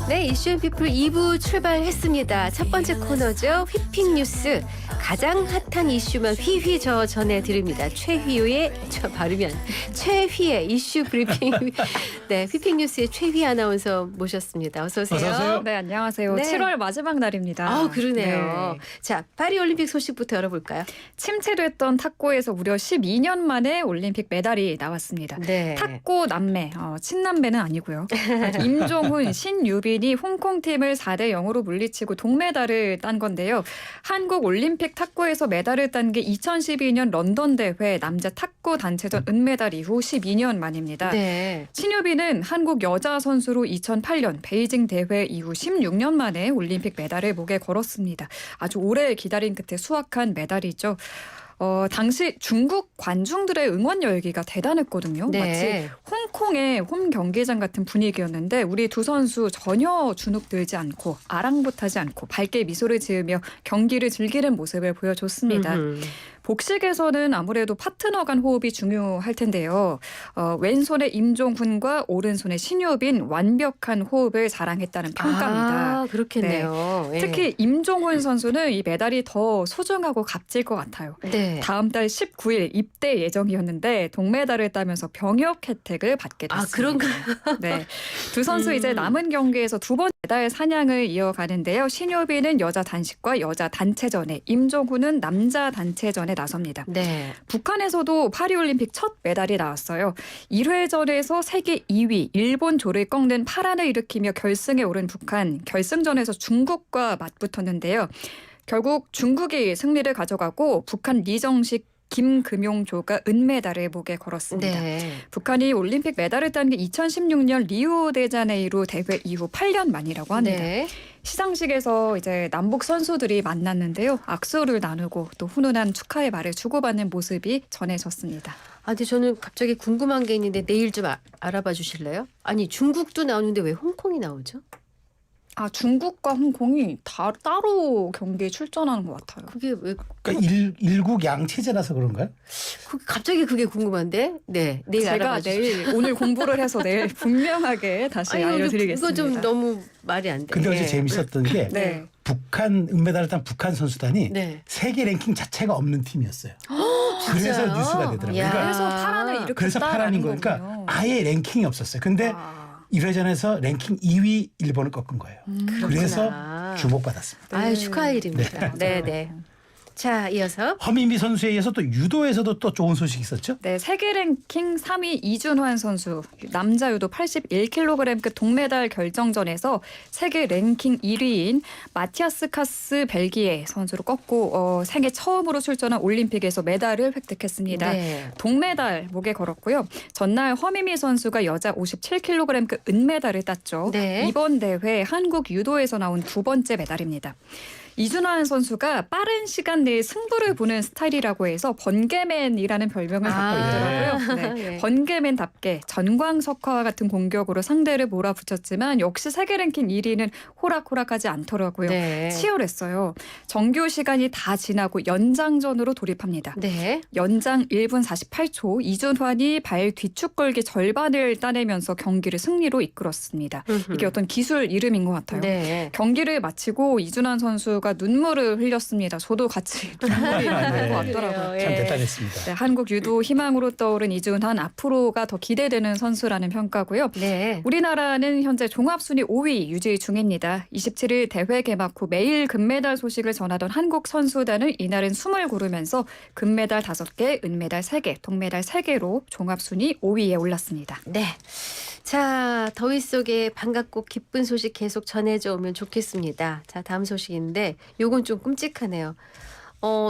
네, 이슈앤피플 2부 출발했습니다. 첫 번째 코너죠. 휘핑 뉴스. 가장 핫한 이슈만 휘휘저 전해드립니다. 최휘의 최휘의 이슈 브리핑. 네, 휘핑 뉴스의 최휘 아나운서 모셨습니다. 어서 오세요. 어서 오세요. 네, 안녕하세요. 네. 7월 마지막 날입니다. 아, 그러네요. 네. 자, 파리올림픽 소식부터 열어볼까요? 침체됐던 탁구에서 무려 12년 만에 올림픽 메달이 나왔습니다. 네. 탁구 남매, 친남매는 아니고요. 임종훈, 신유빈이 홍콩 팀을 4대 0으로 물리치고 동메달을 딴 건데요. 한국 올림픽 탁구에서 메달을 딴 게 2012년 런던 대회 남자 탁구 단체전 은메달 이후 12년 만입니다. 네. 신유빈은 한국 여자 선수로 2008년 베이징 대회 이후 16년 만에 올림픽 메달을 목에 걸었습니다. 아주 오래 기다린 끝에 수확한 메달이죠. 당시 중국 관중들의 응원 열기가 대단했거든요. 네. 마치 홍콩의 홈 경기장 같은 분위기였는데 우리 두 선수 전혀 주눅들지 않고 아랑곳하지 않고 밝게 미소를 지으며 경기를 즐기는 모습을 보여줬습니다. 복식에서는 아무래도 파트너 간 호흡이 중요할 텐데요. 왼손의 임종훈과 오른손의 신유빈 완벽한 호흡을 자랑했다는 평가입니다. 아, 그렇겠네요. 네. 특히 임종훈 선수는 이 메달이 더 소중하고 값질 것 같아요. 네. 다음 달 19일 입대 예정이었는데 동메달을 따면서 병역 혜택을 받게 됐습니다. 아, 그런가요? 네, 두 선수 이제 남은 경기에서 두 번 메달 사냥을 이어가는데요. 신효빈은 여자 단식과 여자 단체전에, 임종훈은 남자 단체전에 나섭니다. 네. 북한에서도 파리올림픽 첫 메달이 나왔어요. 1회전에서 세계 2위 일본 조를 꺾는 파란을 일으키며 결승에 오른 북한, 결승전에서 중국과 맞붙었는데요. 결국 중국이 승리를 가져가고 북한 리정식 김금용조가 은메달을 목에 걸었습니다. 네. 북한이 올림픽 메달을 딴 게 2016년 리우데자네이루 대회 이후 8년 만이라고 합니다. 네. 시상식에서 이제 남북 선수들이 만났는데요. 악수를 나누고 또 훈훈한 축하의 말을 주고받는 모습이 전해졌습니다. 아, 근데 저는 갑자기 궁금한 게 있는데 내일 좀 알아봐 주실래요? 아니, 중국도 나오는데 왜 홍콩이 나오죠? 아, 중국과 홍콩이 따로 경기에 출전하는 것 같아요. 그게 왜 그러니까 일국 양체제라서 그런가요? 갑자기 그게 궁금한데. 네, 내일 제가 알아봐 주십시오. 내일 오늘 공부를 해서 내일 분명하게 다시 아니, 알려드리겠습니다. 이거 좀 너무 말이 안 돼. 근데 어제 네. 재밌었던 게 네. 북한 은메달을 딴 북한 선수단이 네. 세계 랭킹 자체가 없는 팀이었어요. 그래서 진짜요? 뉴스가 되더라고요. 이야. 그러니까 그래서 파란을 일으켰다라는 그래서 파란인 거니까 거군요. 그러니까 아예 랭킹이 없었어요. 근데 1회전에서 랭킹 2위 일본을 꺾은 거예요. 그래서 그렇구나. 주목받았습니다. 아유, 축하할 일입니다. 네, 네. 자, 이어서 허민미 선수에 이어서 또 유도에서도 또 좋은 소식이 있었죠? 네, 세계 랭킹 3위 이준환 선수 남자 유도 81kg급 동메달 결정전에서 세계 랭킹 1위인 마티아스 카스 벨기에 선수를 꺾고 생애 처음으로 출전한 올림픽에서 메달을 획득했습니다. 네. 동메달 목에 걸었고요. 전날 허미미 선수가 여자 57kg급 은메달을 땄죠. 네. 이번 대회 한국 유도에서 나온 두 번째 메달입니다. 이준환 선수가 빠른 시간 내에 승부를 보는 스타일이라고 해서 번개맨이라는 별명을 갖고 있더라고요. 네. 네. 번개맨답게 전광석화와 같은 공격으로 상대를 몰아붙였지만 역시 세계 랭킹 1위는 호락호락하지 않더라고요. 네. 치열했어요. 정규 시간이 다 지나고 연장전으로 돌입합니다. 네. 연장 1분 48초 이준환이 발 뒤축 걸기 절반을 따내면서 경기를 승리로 이끌었습니다. 이게 어떤 기술 이름인 것 같아요. 네. 경기를 마치고 이준환 선수가 눈물을 흘렸습니다. 저도 같이 눈물이 날 것 같더라고요. 예. 참 대단했습니다. 네, 한국 유도 희망으로 떠오른 이준환 앞으로가 더 기대되는 선수라는 평가고요. 네. 우리나라는 현재 종합순위 5위 유지 중입니다. 27일 대회 개막 후 매일 금메달 소식을 전하던 한국 선수단은 이날은 숨을 고르면서 금메달 5개, 은메달 3개, 동메달 3개로 종합순위 5위에 올랐습니다. 네. 자, 더위 속에 반갑고 기쁜 소식 계속 전해져 오면 좋겠습니다. 자, 다음 소식인데 요건 좀 끔찍하네요.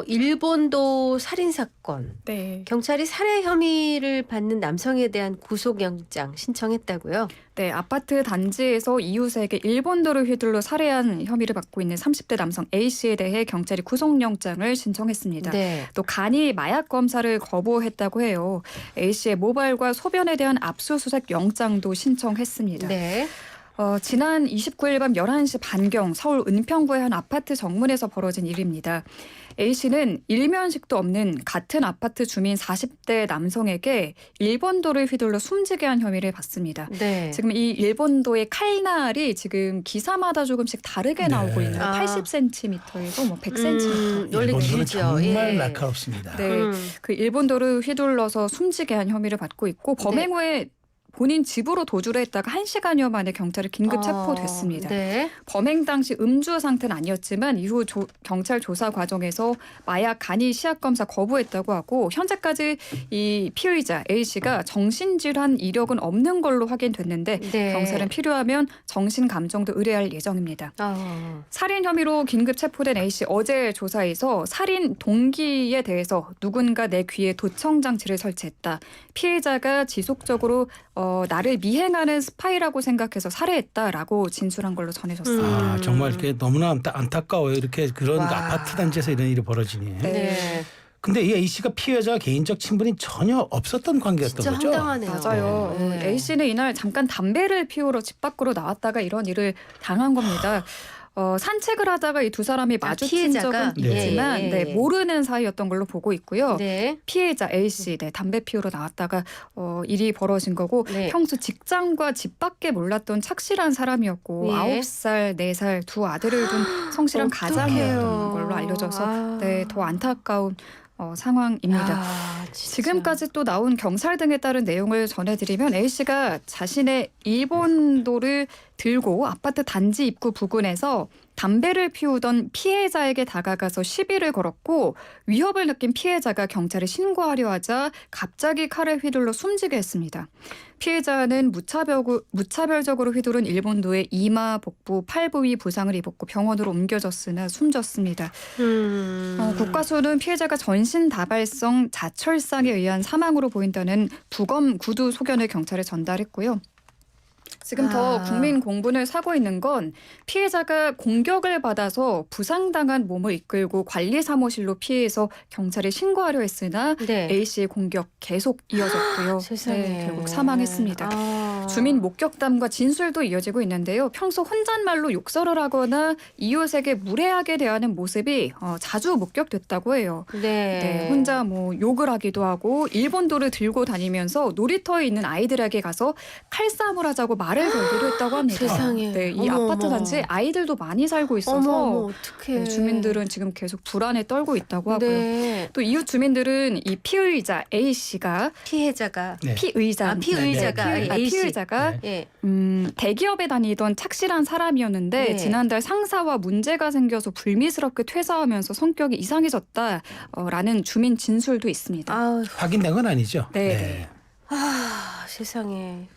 일본도 살인사건. 네. 경찰이 살해 혐의를 받는 남성에 대한 구속영장 신청했다고요? 네, 아파트 단지에서 이웃에게 일본도를 휘둘러 살해한 혐의를 받고 있는 30대 남성 A씨에 대해 경찰이 구속영장을 신청했습니다. 네. 또 간이 마약 검사를 거부했다고 해요. A씨의 모발과 소변에 대한 압수수색 영장도 신청했습니다. 네. 지난 29일 밤 11시 반경 서울 은평구의 한 아파트 정문에서 벌어진 일입니다. A씨는 일면식도 없는 같은 아파트 주민 40대 남성에게 일본도를 휘둘러 숨지게 한 혐의를 받습니다. 네. 지금 이 일본도의 칼날이 지금 기사마다 조금씩 다르게 나오고 네. 있는 아. 80cm에서 뭐 100cm. 원래 일본도는 길죠. 정말 예. 날카롭습니다. 네, 그 일본도를 휘둘러서 숨지게 한 혐의를 받고 있고 범행 후에 본인 집으로 도주를 했다가 1시간여 만에 경찰에 긴급 체포됐습니다. 네. 범행 당시 음주 상태는 아니었지만 이후 경찰 조사 과정에서 마약 간이 시약 검사 거부했다고 하고 현재까지 이 피의자 A씨가 정신질환 이력은 없는 걸로 확인됐는데 네. 경찰은 필요하면 정신감정도 의뢰할 예정입니다. 살인 혐의로 긴급 체포된 A씨 어제 조사에서 살인 동기에 대해서 누군가 내 귀에 도청 장치를 설치했다. 피해자가 지속적으로 나를 미행하는 스파이라고 생각해서 살해했다라고 진술한 걸로 전해졌습니다. 아, 정말 이렇게 너무나 안타까워요. 이렇게 그런 와. 아파트 단지에서 이런 일이 벌어지니. 네. 근데 이 A씨가 피해자와 개인적 친분이 전혀 없었던 관계였던 진짜 거죠. 황당하네요. 맞아요. 네. A씨는 이날 잠깐 담배를 피우러 집 밖으로 나왔다가 이런 일을 당한 겁니다. 산책을 하다가 이 두 사람이 마주친 피해자가? 적은 있지만 예, 예, 네, 예. 모르는 사이였던 걸로 보고 있고요. 네. 피해자 A씨 담배 피우러 나왔다가 일이 벌어진 거고 네. 평소 직장과 집 밖에 몰랐던 착실한 사람이었고 예. 9살, 4살 두 아들을 둔 성실한 가장이었던 걸로 알려져서 아. 네, 더 안타까운 상황입니다. 아, 진짜. 지금까지 또 나온 경찰 등에 따른 내용을 전해드리면 A씨가 자신의 일본도를 들고 아파트 단지 입구 부근에서 담배를 피우던 피해자에게 다가가서 시비를 걸었고 위협을 느낀 피해자가 경찰에 신고하려 하자 갑자기 칼을 휘둘러 숨지게 했습니다. 피해자는 무차별적으로 휘두른 일본도의 이마, 복부, 팔 부위 부상을 입었고 병원으로 옮겨졌으나 숨졌습니다. 국과수는 피해자가 전신다발성 자철상에 의한 사망으로 보인다는 부검 구두 소견을 경찰에 전달했고요. 지금 더 국민 공분을 사고 있는 건 피해자가 공격을 받아서 부상당한 몸을 이끌고 관리 사무실로 피해서 경찰에 신고하려 했으나 네. A씨의 공격 계속 이어졌고요. 세상에. 네, 결국 사망했습니다. 아. 주민 목격담과 진술도 이어지고 있는데요. 평소 혼잣말로 욕설을 하거나 이웃에게 무례하게 대하는 모습이 자주 목격됐다고 해요. 네. 네, 혼자 뭐 욕을 하기도 하고 일본도를 들고 다니면서 놀이터에 있는 아이들에게 가서 칼싸움을 하자고 말을 걸기도 했다고 합니다. 세상에. 네, 이 어머, 아파트 어머. 단지에 아이들도 많이 살고 있어서 어머, 어떡해. 네, 주민들은 지금 계속 불안에 떨고 있다고 하고요. 네. 또 이웃 주민들은 이 피의자 A씨가 피해자가. 네. 피의자가 A씨. 피의자가 네. 예. 대기업에 다니던 착실한 사람이었는데 네. 지난달 상사와 문제가 생겨서 불미스럽게 퇴사하면서 성격이 이상해졌다라는 주민 진술도 있습니다. 아유. 확인된 건 아니죠. 네. 아, 세상에.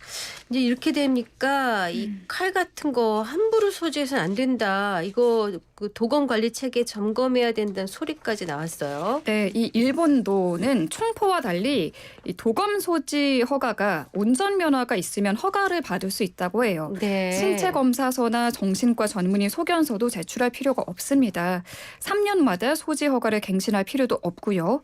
이제 이렇게 되니까 이 칼 같은 거 함부로 소지해서는 안 된다. 이거 그 도검 관리 체계 점검해야 된다는 소리까지 나왔어요. 네, 이 일본도는 총포와 달리 이 도검 소지 허가가 운전면허가 있으면 허가를 받을 수 있다고 해요. 네. 신체 검사서나 정신과 전문의 소견서도 제출할 필요가 없습니다. 3년마다 소지 허가를 갱신할 필요도 없고요.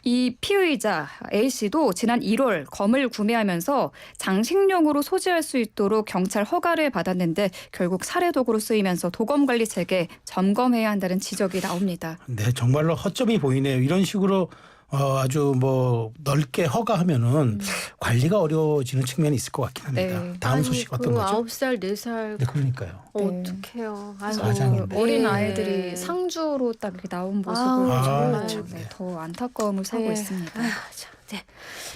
이 피의자 A씨도 지난 1월 검을 구매하면서 장식용으로 소지할 수 있도록 경찰 허가를 받았는데 결국 살해도구로 쓰이면서 도검관리 체계 점검해야 한다는 지적이 나옵니다. 네, 정말로 허점이 보이네요. 이런 식으로 아주 뭐 넓게 허가하면은 관리가 어려워지는 측면이 있을 것 같긴 합니다. 네. 다음 소식 어떤 거죠? 9살, 4살. 네, 그러니까요. 네. 어떡해요. 가장인데. 어린 네. 아이들이 상주로 딱 이렇게 나온 모습을 아우, 정말 참, 네, 네. 더 안타까움을 사고 네. 있습니다. 아, 참. 네.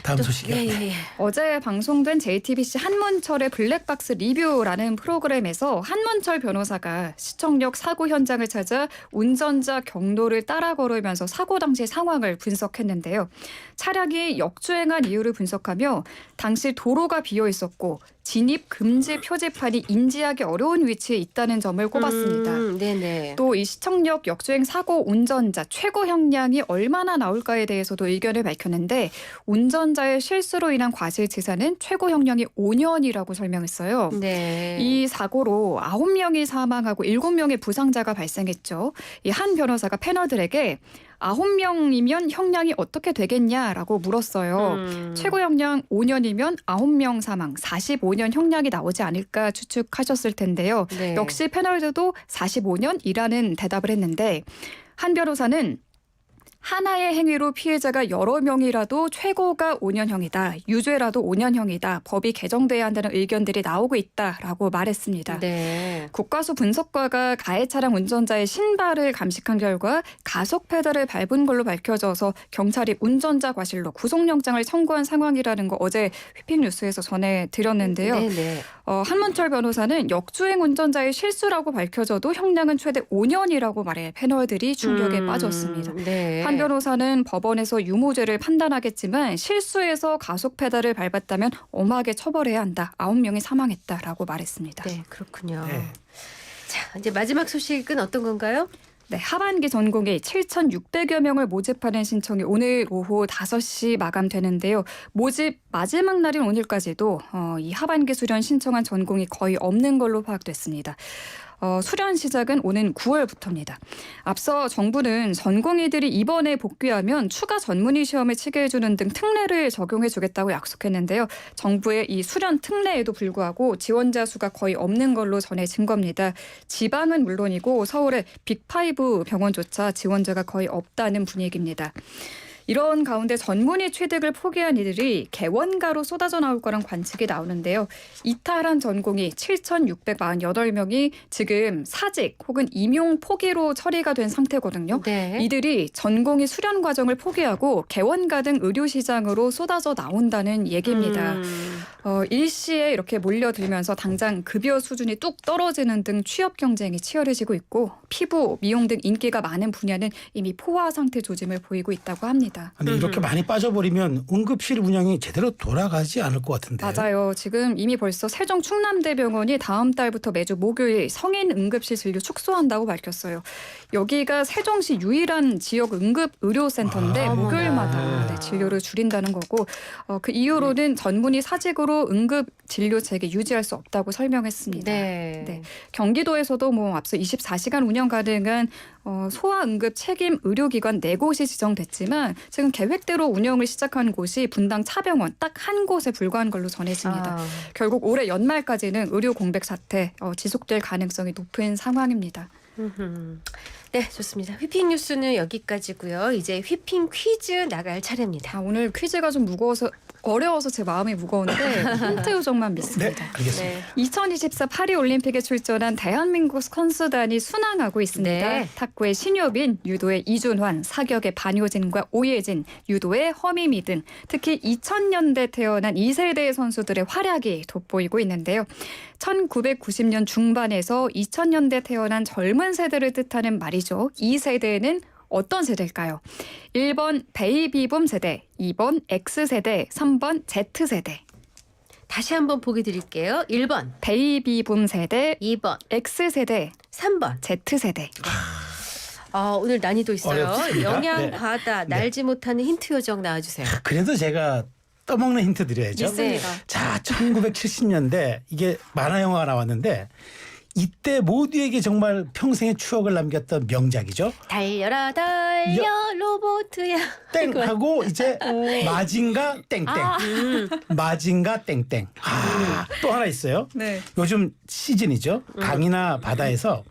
다음 또, 소식이요. 예. 어제 방송된 JTBC 한문철의 블랙박스 리뷰라는 프로그램에서 한문철 변호사가 시청역 사고 현장을 찾아 운전자 경로를 따라 걸으면서 사고 당시 상황을 분석했는데요. 차량이 역주행한 이유를 분석하며 당시 도로가 비어 있었고 진입 금지 표지판이 인지하기 어려운 위치에 있다는 점을 꼽았습니다. 네네. 또 이 시청역 역주행 사고 운전자 최고 형량이 얼마나 나올까에 대해서도 의견을 밝혔는데 운전자의 실수로 인한 과실치사는 최고 형량이 5년이라고 설명했어요. 네. 이 사고로 9명이 사망하고 7명의 부상자가 발생했죠. 이 한 변호사가 패널들에게 9명이면 형량이 어떻게 되겠냐라고 물었어요. 최고 형량 5년이면 9명 사망, 45년 형량이 나오지 않을까 추측하셨을 텐데요. 네. 역시 패널들도 45년이라는 대답을 했는데 한 변호사는 하나의 행위로 피해자가 여러 명이라도 최고가 5년형이다. 유죄라도 5년형이다. 법이 개정돼야 한다는 의견들이 나오고 있다라고 말했습니다. 네. 국가수 분석과가 가해 차량 운전자의 신발을 감식한 결과 가속 페달을 밟은 걸로 밝혀져서 경찰이 운전자 과실로 구속영장을 청구한 상황이라는 거 어제 휘핑뉴스에서 전해드렸는데요. 네네. 한문철 변호사는 역주행 운전자의 실수라고 밝혀져도 형량은 최대 5년이라고 말해 패널들이 충격에 빠졌습니다. 네. 한 변호사는 법원에서 유무죄를 판단하겠지만 실수해서 가속 페달을 밟았다면 엄하게 처벌해야 한다. 9명이 사망했다라고 말했습니다. 네, 그렇군요. 네. 자, 이제 마지막 소식은 어떤 건가요? 네, 하반기 전공에 7,600여 명을 모집하는 신청이 오늘 오후 5시 마감되는데요. 모집 마지막 날인 오늘까지도 이 하반기 수련 신청한 전공이 거의 없는 걸로 파악됐습니다. 수련 시작은 오는 9월부터입니다. 앞서 정부는 전공의들이 이번에 복귀하면 추가 전문의 시험을 치게 해주는 등 특례를 적용해주겠다고 약속했는데요. 정부의 이 수련 특례에도 불구하고 지원자 수가 거의 없는 걸로 전해진 겁니다. 지방은 물론이고 서울의 빅5 병원조차 지원자가 거의 없다는 분위기입니다. 이런 가운데 전문의 취득을 포기한 이들이 개원가로 쏟아져 나올 거란 관측이 나오는데요. 이탈한 전공이 7,648명이 지금 사직 혹은 임용 포기로 처리가 된 상태거든요. 네. 이들이 전공의 수련 과정을 포기하고 개원가 등 의료 시장으로 쏟아져 나온다는 얘기입니다. 일시에 이렇게 몰려들면서 당장 급여 수준이 뚝 떨어지는 등 취업 경쟁이 치열해지고 있고 피부, 미용 등 인기가 많은 분야는 이미 포화 상태 조짐을 보이고 있다고 합니다. 근데 이렇게 많이 빠져버리면 응급실 운영이 제대로 돌아가지 않을 것 같은데. 맞아요. 지금 이미 벌써 세종 충남대병원이 다음 달부터 매주 목요일 성인 응급실 진료 축소한다고 밝혔어요. 여기가 세종시 유일한 지역 응급의료센터인데 목요일마다 진료를 줄인다는 거고 그 이유로는 전문의 사직으로 응급 진료 체계 유지할 수 없다고 설명했습니다. 네. 네. 경기도에서도 앞서 24시간 운영 가능한 소아응급 책임 의료기관 4곳이 지정됐지만 지금 계획대로 운영을 시작한 곳이 분당 차병원 딱 한 곳에 불과한 걸로 전해집니다. 결국 올해 연말까지는 의료 공백 사태 지속될 가능성이 높은 상황입니다. 네, 좋습니다. 휘핑 뉴스는 여기까지고요. 이제 휘핑 퀴즈 나갈 차례입니다. 오늘 퀴즈가 좀 어려워서 제 마음이 무거운데 힌트 요정만 네, 믿습니다. 알겠습니다. 2024 파리올림픽에 출전한 대한민국 선수단이 순항하고 있습니다. 네. 탁구의 신효빈, 유도의 이준환, 사격의 반효진과 오예진, 유도의 허미미 등 특히 2000년대 태어난 2세대 선수들의 활약이 돋보이고 있는데요. 1990년 중반에서 2000년대 태어난 젊은 세대를 뜻하는 말이죠. 2세대는 어떤 세대일까요? 1번 베이비붐 세대, 2번 X세대, 3번 Z세대. 다시 한번 보기 드릴게요. 1번, 베이비붐 세대, 2번, X세대, 3번. Z세대. 오늘 난이도 있어요. 어렵습니다. 영양 네. 과다, 날지 못하는 힌트 요정 나와주세요. 그래도 제가 떠먹는 힌트 드려야죠. 있습니다. 자, 1970년대 이게 만화 영화가 나왔는데 이때 모두에게 정말 평생의 추억을 남겼던 명작이죠. 달려라 달려 로보트야. 땡 하고 이제 마징가 땡땡. 마징가 땡땡. 또 하나 있어요. 네. 요즘 시즌이죠. 강이나 바다에서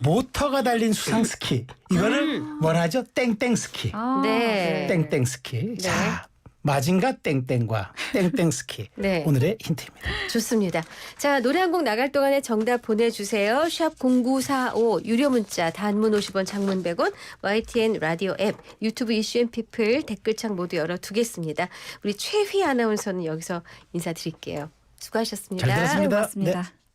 모터가 달린 수상 스키. 이거를 뭐라 하죠? 땡땡 스키. 네. 땡땡 스키. 자, 마징가 땡땡과 땡땡 스키. 네. 오늘의 힌트입니다. 좋습니다. 자, 노래 한 곡 나갈 동안에 정답 보내주세요. 샵 0945 유료 문자 단문 50원 장문 100원 YTN 라디오 앱 유튜브 이슈 앤 피플 댓글창 모두 열어두겠습니다. 우리 최휘 아나운서는 여기서 인사드릴게요. 수고하셨습니다. 잘 들었습니다. 고맙습니다. 네.